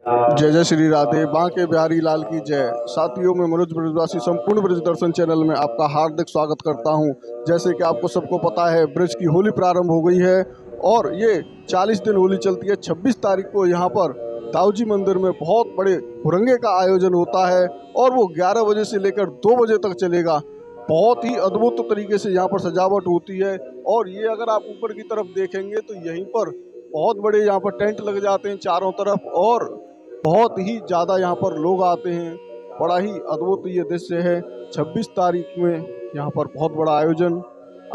जय जय श्री राधे, बांके बिहारी लाल की जय। साथियों, मैं मनोज ब्रजवासी संपूर्ण ब्रज दर्शन चैनल में आपका हार्दिक स्वागत करता हूं। जैसे कि आपको सबको पता है, ब्रज की होली प्रारंभ हो गई है और ये 40 दिन होली चलती है। 26 तारीख को यहाँ पर दाऊजी मंदिर में बहुत बड़े हुरंगे का आयोजन होता है और वो 11 बजे से लेकर 2 बजे तक चलेगा। बहुत ही अद्भुत तरीके से यहाँ पर सजावट होती है और ये अगर आप ऊपर की तरफ देखेंगे तो यहीं पर बहुत बड़े यहाँ पर टेंट लग जाते हैं चारों तरफ और बहुत ही ज़्यादा यहाँ पर लोग आते हैं। बड़ा ही अद्भुत ये दृश्य है। 26 तारीख में यहाँ पर बहुत बड़ा आयोजन,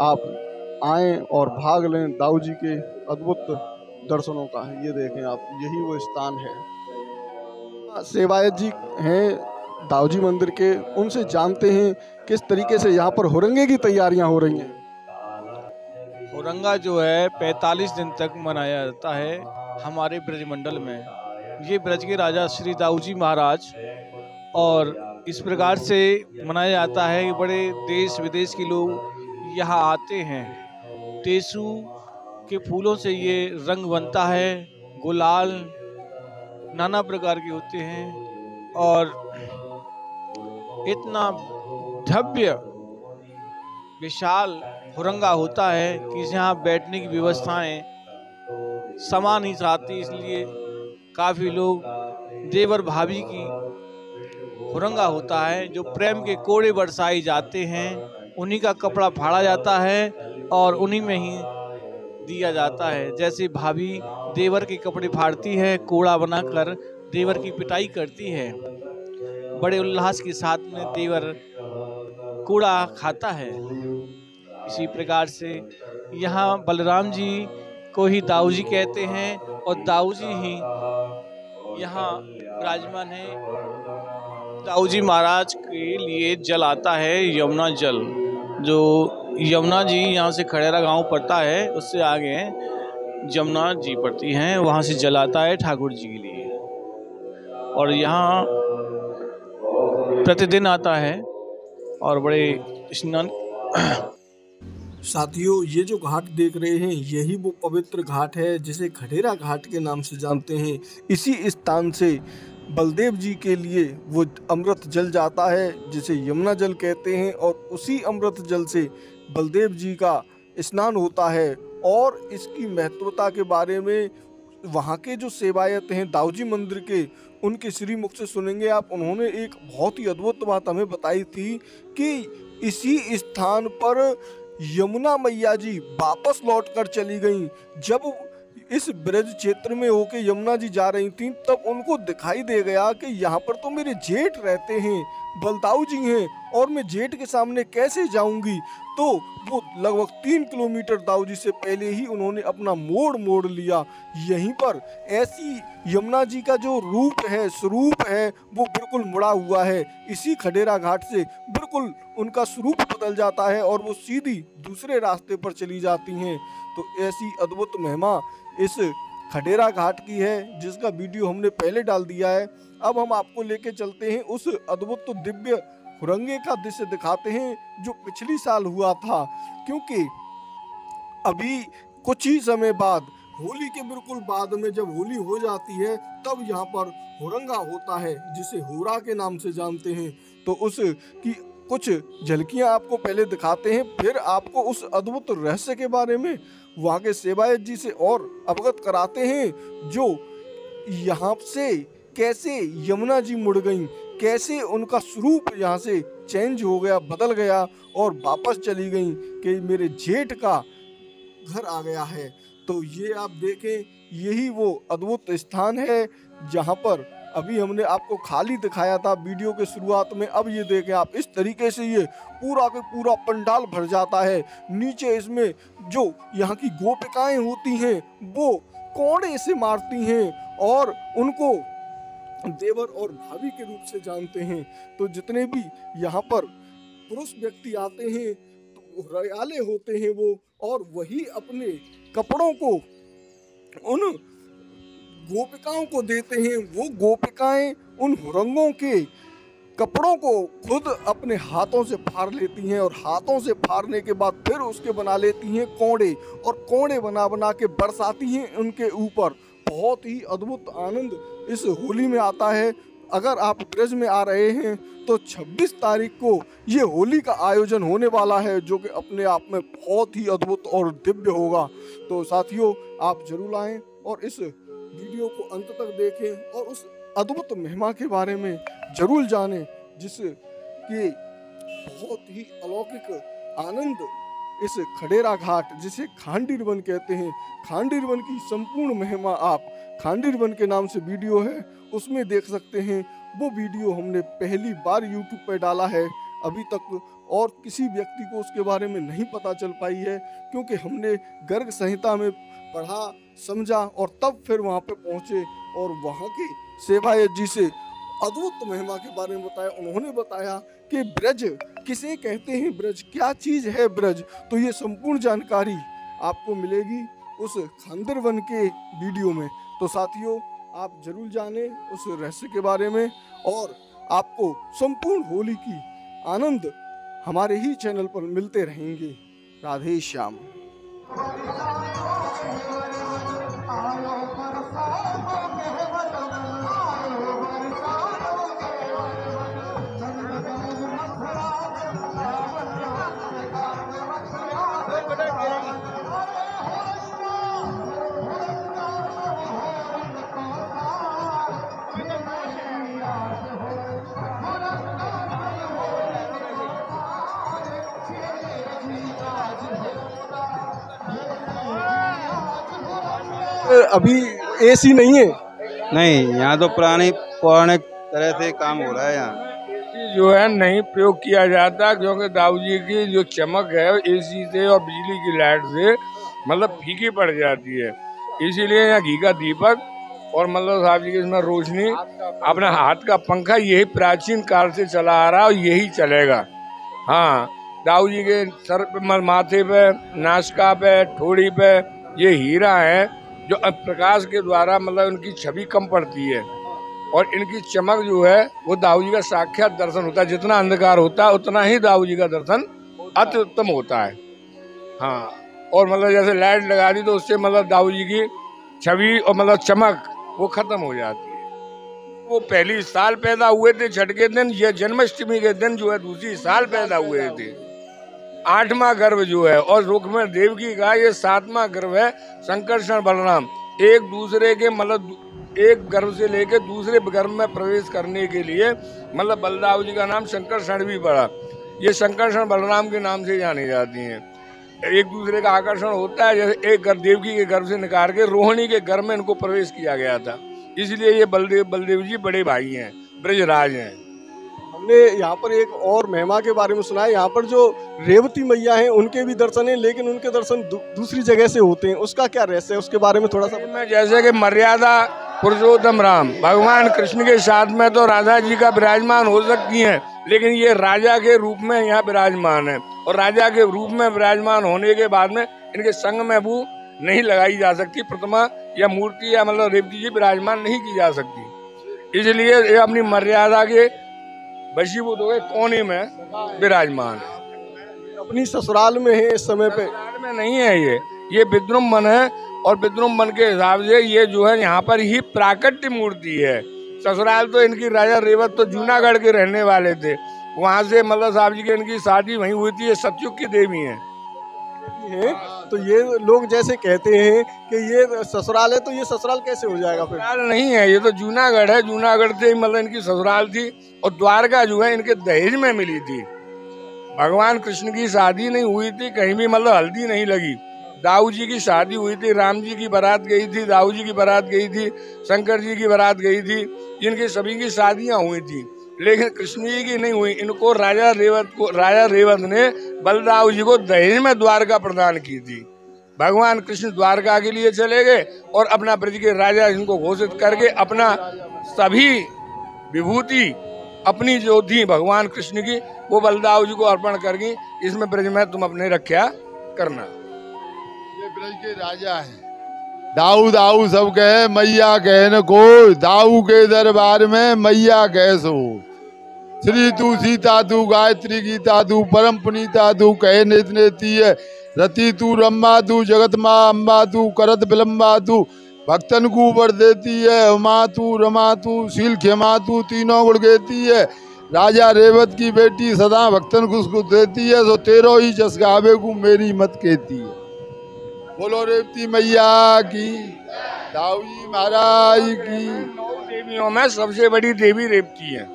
आप आएँ और भाग लें दाऊ जी के अद्भुत दर्शनों का। ये देखें आप, यही वो स्थान है। सेवायत जी हैं दाऊ जी मंदिर के, उनसे जानते हैं किस तरीके से यहाँ पर हुरंगे की तैयारियाँ हो रही हैं। हुरंगा जो है 45 दिन तक मनाया जाता है हमारे ब्रजमंडल में। ये ब्रज के राजा श्री दाऊजी महाराज, और इस प्रकार से मनाया जाता है कि बड़े देश विदेश के लोग यहाँ आते हैं। टेसू के फूलों से ये रंग बनता है, गुलाल नाना प्रकार के होते हैं और इतना भव्य विशाल हुरंगा होता है कि यहाँ बैठने की व्यवस्थाएं समा नहीं चाहती, इसलिए काफ़ी लोग देवर भाभी की हुरंगा होता है जो प्रेम के कोड़े बरसाए जाते हैं, उन्हीं का कपड़ा फाड़ा जाता है और उन्हीं में ही दिया जाता है। जैसे भाभी देवर के कपड़े फाड़ती है, कोड़ा बनाकर देवर की पिटाई करती है, बड़े उल्लास के साथ में देवर कूड़ा खाता है। इसी प्रकार से यहाँ बलराम जी को ही दाऊ जी कहते हैं और दाऊ जी ही यहाँ विराजमान है। दाऊ जी महाराज के लिए जल आता है यमुना जल, जो यमुना जी यहाँ से खड़ेरा गांव पड़ता है, उससे आगे जमुना जी पड़ती हैं, वहाँ से जल आता है ठाकुर जी के लिए और यहाँ प्रतिदिन आता है और बड़े स्नान। साथियों, ये जो घाट देख रहे हैं यही वो पवित्र घाट है जिसे खडेरा घाट के नाम से जानते हैं। इसी स्थान से बलदेव जी के लिए वो अमृत जल जाता है जिसे यमुना जल कहते हैं और उसी अमृत जल से बलदेव जी का स्नान होता है। और इसकी महत्वता के बारे में वहाँ के जो सेवायत हैं दाऊ जी मंदिर के, उनके श्री मुख से सुनेंगे आप। उन्होंने एक बहुत ही अद्भुत बात हमें बताई थी कि इसी स्थान पर यमुना मैया जी वापस लौटकर चली गईं। जब इस ब्रज क्षेत्र में होके यमुना जी जा रही थीं तब उनको दिखाई दे गया कि यहाँ पर तो मेरे जेठ रहते हैं, बलदाऊ जी हैं, और मैं जेठ के सामने कैसे जाऊंगी। तो वो लगभग 3 किलोमीटर दाऊ जी से पहले ही उन्होंने अपना मोड़ लिया। यहीं पर ऐसी यमुना जी का जो रूप है, स्वरूप है, वो बिल्कुल मुड़ा हुआ है। इसी खडेरा घाट से बिल्कुल उनका स्वरूप बदल जाता है और वो सीधी दूसरे रास्ते पर चली जाती हैं। तो ऐसी अद्भुत महिमा इस खडेरा घाट की है जिसका वीडियो हमने पहले डाल दिया है। अब हम आपको लेके चलते हैं उस अद्भुत दिव्य हुरंगे का दृश्य दिखाते हैं जो पिछली साल हुआ था, क्योंकि अभी कुछ ही समय बाद, होली के बिल्कुल बाद में जब होली हो जाती है तब यहाँ पर हुरंगा होता है जिसे होरा के नाम से जानते हैं। तो उसकी कुछ झलकियाँ आपको पहले दिखाते हैं, फिर आपको उस अद्भुत रहस्य के बारे में वहाँ के सेवायत जी से और अवगत कराते हैं, जो यहाँ से कैसे यमुना जी मुड़ गईं, कैसे उनका स्वरूप यहाँ से चेंज हो गया, बदल गया और वापस चली गईं कि मेरे जेठ का घर आ गया है। तो ये आप देखें, यही वो अद्भुत स्थान है जहाँ पर अभी हमने आपको खाली दिखाया था वीडियो के शुरुआत में। अब ये देखें आप, इस तरीके से ये पूरा के पूरा पंडाल भर जाता है। नीचे इसमें जो यहाँ की गोपिकाएं होती हैं वो कोड़े से मारती हैं और उनको देवर और भाभी के रूप से जानते हैं। तो जितने भी यहाँ पर पुरुष व्यक्ति आते हैं तो रयाले होते हैं वो, और वही अपने कपड़ों को उन गोपिकाओं को देते हैं। वो गोपिकाएं उन हुरंगों के कपड़ों को खुद अपने हाथों से फाड़ लेती हैं और हाथों से फाड़ने के बाद फिर उसके बना लेती हैं कोड़े, और कोड़े बना बना के बरसाती हैं उनके ऊपर। बहुत ही अद्भुत आनंद इस होली में आता है। अगर आप ब्रज में आ रहे हैं तो 26 तारीख को ये होली का आयोजन होने वाला है, जो कि अपने आप में बहुत ही अद्भुत और दिव्य होगा। तो साथियों, आप जरूर आएं और इस वीडियो को अंत तक देखें और उस अद्भुत महिमा के बारे में जरूर जानें, जिसके बहुत ही अलौकिक आनंद इस खडेरा घाट, जिसे खांडीर वन कहते हैं, खांडीर वन की संपूर्ण महिमा आप खांडीर वन के नाम से वीडियो है उसमें देख सकते हैं। वो वीडियो हमने पहली बार YouTube पर डाला है, अभी तक और किसी व्यक्ति को उसके बारे में नहीं पता चल पाई है, क्योंकि हमने गर्ग संहिता में पढ़ा समझा और तब फिर वहाँ पे पहुँचे और वहाँ के सेवायत जी से अद्भुत महिमा के बारे में बताया। उन्होंने बताया कि ब्रज किसे कहते हैं, ब्रज क्या चीज़ है ब्रज। तो ये संपूर्ण जानकारी आपको मिलेगी उस खांडीर वन के वीडियो में। तो साथियों, आप जरूर जानें उस रहस्य के बारे में और आपको संपूर्ण होली की आनंद हमारे ही चैनल पर मिलते रहेंगे। राधे श्याम। अभी एसी नहीं है? नहीं, यहाँ तो पुरानी पौराणिक तरह से काम हो रहा है। यहाँ जो है नहीं प्रयोग किया जाता, क्योंकि दाऊ जी की जो चमक है एसी से और बिजली की लाइट से मतलब फीकी पड़ जाती है। इसीलिए यहाँ घी का दीपक और मतलब साहब जी की इसमें रोशनी, अपने हाथ का पंखा, यही प्राचीन काल से चला आ रहा है और यही चलेगा। हाँ, दाऊ जी के सर पे, माथे पे, नासिका पे, ठोड़ी पे ये हीरा है, जो प्रकाश के द्वारा मतलब उनकी छवि कम पड़ती है और इनकी चमक जो है वो दाऊ जी का साक्षात दर्शन होता है। जितना अंधकार होता है उतना ही दाऊ जी का दर्शन अति उत्तम होता है। हाँ, और मतलब जैसे लाइट लगा दी तो उससे मतलब दाऊ जी की छवि और मतलब चमक वो खत्म हो जाती है। वो पहली साल पैदा हुए थे छठ के दिन, या जन्माष्टमी के दिन जो है दूसरी साल पैदा हुए थे। 8वां गर्भ जो है और रुक्मिणी देवकी का ये 7वां गर्भ है। शंकरषण बलराम एक दूसरे के मतलब एक गर्भ से लेकर दूसरे गर्भ में प्रवेश करने के लिए मतलब बलदाऊ जी का नाम शंकरषण भी पड़ा। ये शंकरषण बलराम के नाम से जानी जाती हैं। एक दूसरे का आकर्षण होता है। जैसे एक देवकी के गर्भ से निकाल के रोहिणी के गर्भ में इनको प्रवेश किया गया था, इसलिए ये बलदेव जी बड़े भाई हैं, ब्रजराज हैं। हमने यहाँ पर एक और महिमा के बारे में सुना है। यहाँ पर जो रेवती मैया हैं उनके भी दर्शन हैं, लेकिन उनके दर्शन दूसरी जगह से होते हैं। उसका क्या रहस्य है, उसके बारे में थोड़ा सा। में जैसे कि मर्यादा पुरुषोत्तम राम भगवान कृष्ण के साथ में तो राधा जी का विराजमान हो सकती हैं, लेकिन ये राजा के रूप में यहाँ विराजमान है और राजा के रूप में विराजमान होने के बाद में इनके संग में वो नहीं लगाई जा सकती प्रतिमा या मूर्ति या मतलब रेवती जी विराजमान नहीं की जा सकती। इसलिए ये अपनी मर्यादा के वशीभूत हो गए कोने में विराजमान है। अपनी ससुराल में है इस समय पे? ससुराल में नहीं है, ये विद्रुम वन है और विद्रुम वन के हिसाब से ये जो है यहाँ पर ही प्राकट्य मूर्ति है। ससुराल तो इनकी राजा रेवत तो जूनागढ़ के रहने वाले थे, वहाँ से मतलब साहब जी की इनकी शादी वहीं हुई थी। ये सतयुग की देवी हैं। तो ये लोग जैसे कहते हैं कि ये ससुराल है, तो ये ससुराल कैसे हो जाएगा फिर? ससुराल नहीं है, ये तो जूनागढ़ है। जूनागढ़ से मतलब इनकी ससुराल थी और द्वारका जो है इनके दहेज में मिली थी। भगवान कृष्ण की शादी नहीं हुई थी, कहीं भी मतलब हल्दी नहीं लगी। दाऊ जी की शादी हुई थी, राम जी की बारात गई थी, दाऊ जी की बारात गई थी, शंकर जी की बारात गई थी। इनकी सभी की शादियां हुई थी, लेकिन कृष्ण जी की नहीं हुई। इनको राजा रेवत ने बलदाऊ जी को दहेज में द्वारका प्रदान की थी। भगवान कृष्ण द्वारका के लिए चले गए और अपना ब्रज के राजा इनको घोषित करके अपना सभी विभूति अपनी जो थी भगवान कृष्ण की वो बलदाऊ जी को अर्पण करके इसमें ब्रज में तुम अपने रक्षा करना। ये ब्रज के राजा हैं। दाऊ दाऊ सब कहे मैया कहे न कोई, दाऊ के दरबार में मैया कहे सो। श्री तू सीता तू गायत्री गीता तू परम पुनीता तू कहे नेत नेती है। रति तू रम्मा तू जगत माँ अम्बा तू करत विलम्बा तू भक्तन को वर देती है। मातू रमातू शील खेमातू तीनों गुण देती है। राजा रेवत की बेटी सदा भक्तन को उसको देती है। तो तेरो ही जस गावे को मेरी मत कहती है। बोलो रेवती मैया की, दाऊ जी महाराज की। 9 देवियों में सबसे बड़ी देवी रेवती है,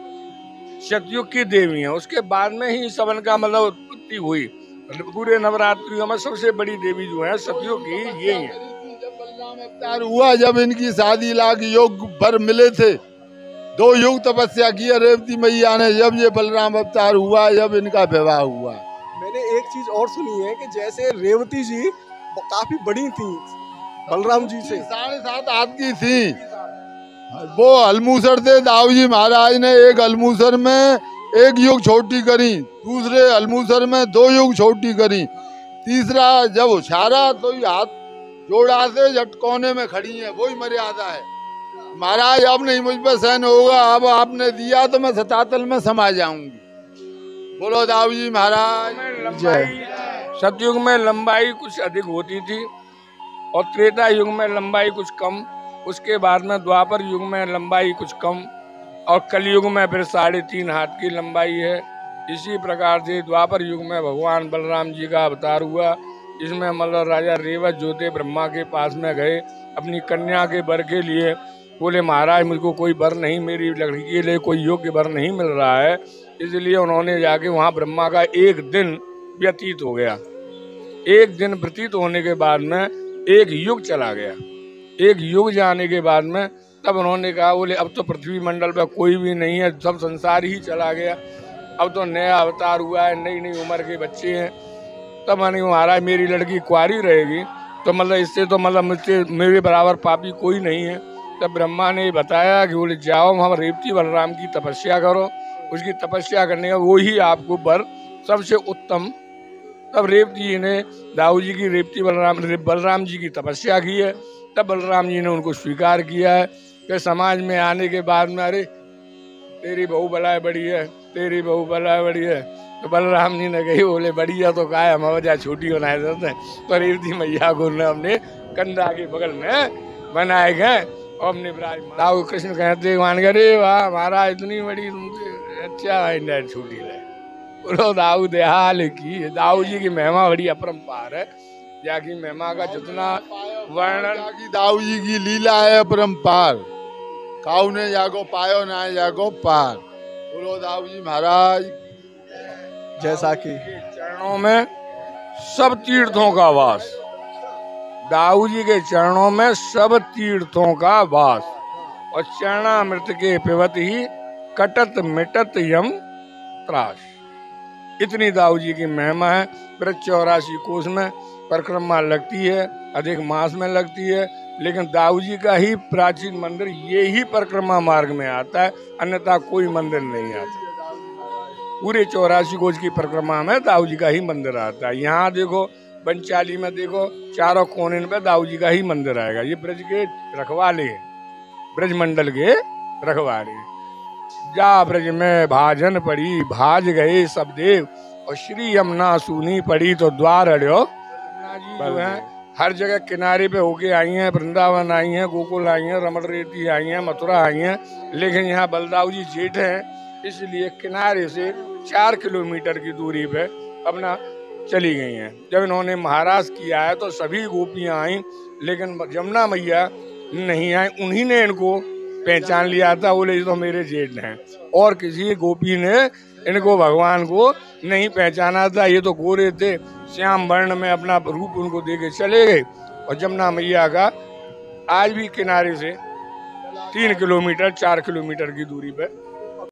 सतयुग की देवी है। उसके बाद में ही सबन का मतलब उत्पत्ति हुई। पूरे नवरात्रियों में सबसे बड़ी देवी जो है सतयुग की ये है। जब बलराम अवतार हुआ, जब इनकी 7 लाख योग भर मिले थे, 2 युग तपस्या की रेवती मैया ने। जब ये बलराम अवतार हुआ, जब इनका विवाह हुआ। मैंने एक चीज और सुनी है कि जैसे रेवती जी वो काफी बड़ी थी बलराम जी से, 7.5 हाथ की थी। वो अलमूसर थे। दाऊ जी महाराज ने एक अलमूसर में 1 युग छोटी करी, दूसरे अलमूसर में 2 युग छोटी करी, तीसरा जब उछारा तो ये हाथ जोड़ा से झटकोने में खड़ी है। वही मर्यादा है। महाराज अब नहीं मुझ पर सहन होगा, अब आपने दिया तो मैं सतातल में समा जाऊंगी। बोलो दाऊ जी महाराज जय। सतयुग में लंबाई कुछ अधिक होती थी और त्रेता युग में लंबाई कुछ कम। उसके बाद में द्वापर युग में लंबाई कुछ कम और कलयुग में फिर 3.5 हाथ की लंबाई है। इसी प्रकार से द्वापर युग में भगवान बलराम जी का अवतार हुआ। इसमें मतलब राजा रेवत जो थे ब्रह्मा के पास में गए अपनी कन्या के वर के लिए। बोले महाराज मुझको कोई वर नहीं, मेरी लड़की के लिए कोई योग्य वर नहीं मिल रहा है। इसलिए उन्होंने जाके वहाँ ब्रह्मा का 1 दिन व्यतीत हो गया। 1 दिन व्यतीत होने के बाद में 1 युग चला गया। 1 युग जाने के बाद में तब उन्होंने कहा बोले अब तो पृथ्वी मंडल पर कोई भी नहीं है, सब संसार ही चला गया। अब तो नया अवतार हुआ है, नई नई उम्र के बच्चे हैं। तब मैंने महाराज मेरी लड़की कुंवारी रहेगी तो मतलब इससे तो मतलब मुझसे मेरे बराबर पापी कोई नहीं है। तब ब्रह्मा ने बताया कि बोले जाओ हम रेवती बलराम की तपस्या करो। उसकी तपस्या करने का वो ही आपको वर सबसे उत्तम। तब रेवती जी ने दाऊ जी की रेवती बलराम जी की तपस्या की है। तब बलराम जी ने उनको स्वीकार किया है कि समाज में आने के बाद में अरे तेरी बहू बलाए बड़ी है, तेरी बहू बलाए बड़ी है। तो बलराम जी ने कही बोले बढ़िया तो का है, हम वजह छोटी बनाए देते हैं। तो रेवती मैया को हमने कंधा के बगल में बनाए गए और हमने दाऊ कृष्ण कहते अरे वाह महाराज इतनी बड़ी तुमसे अच्छा छोटी है। बोलो दाऊ देहाल की। दाऊ जी की महिमा बड़ी अपरंपार है। जाकी महिमा का जितना वर्णन की दाऊ जी की लीला है अपरंपार। काऊ ने जागो पायो ना जागो पार। बोलो दाऊ जी महाराज। जैसा कि चरणों में सब तीर्थों का वास। दाऊ जी के चरणों में सब तीर्थों का वास और चरणामृत के पिबत ही कटत मिटत यम त्रास। इतनी दाऊ जी की महिमा है। फिर 84 कोस में परिक्रमा लगती है, अधिक मास में लगती है। लेकिन दाऊ जी का ही प्राचीन मंदिर ये ही परिक्रमा मार्ग में आता है, अन्यथा कोई मंदिर नहीं आता। पूरे 84 कोस की परिक्रमा में दाऊ जी का ही मंदिर आता है। यहाँ देखो बंचाली में देखो चारों कोने पे दाऊ जी का ही मंदिर आएगा। ये ब्रज के रखवाले, ब्रज मंडल के रखवाले। जा ब्रज में भाजन पड़ी, भाज गए सब देव और श्री यमुना सूनी पड़ी तो द्वार अड़ो। जी जो है हर जगह किनारे पे होके आई हैं, वृंदावन आई हैं, गोकुल आई हैं, रमण रेती आई हैं, मथुरा आई हैं। लेकिन यहाँ बलदाऊ जी जेठ हैं, इसलिए किनारे से 4 किलोमीटर की दूरी पे अपना चली गई हैं। जब इन्होंने महाराज किया है तो सभी गोपियाँ आई, लेकिन यमुना मैया नहीं आई। उन्हीं ने इनको पहचान लिया था, बोले ये तो मेरे जेठ हैं। और किसी गोपी ने इनको भगवान को नहीं पहचाना था। ये तो गोरे थे, श्याम वर्ण में अपना रूप उनको देके चले गए। और यमुना मैया का आज भी किनारे से 3 किलोमीटर 4 किलोमीटर की दूरी पे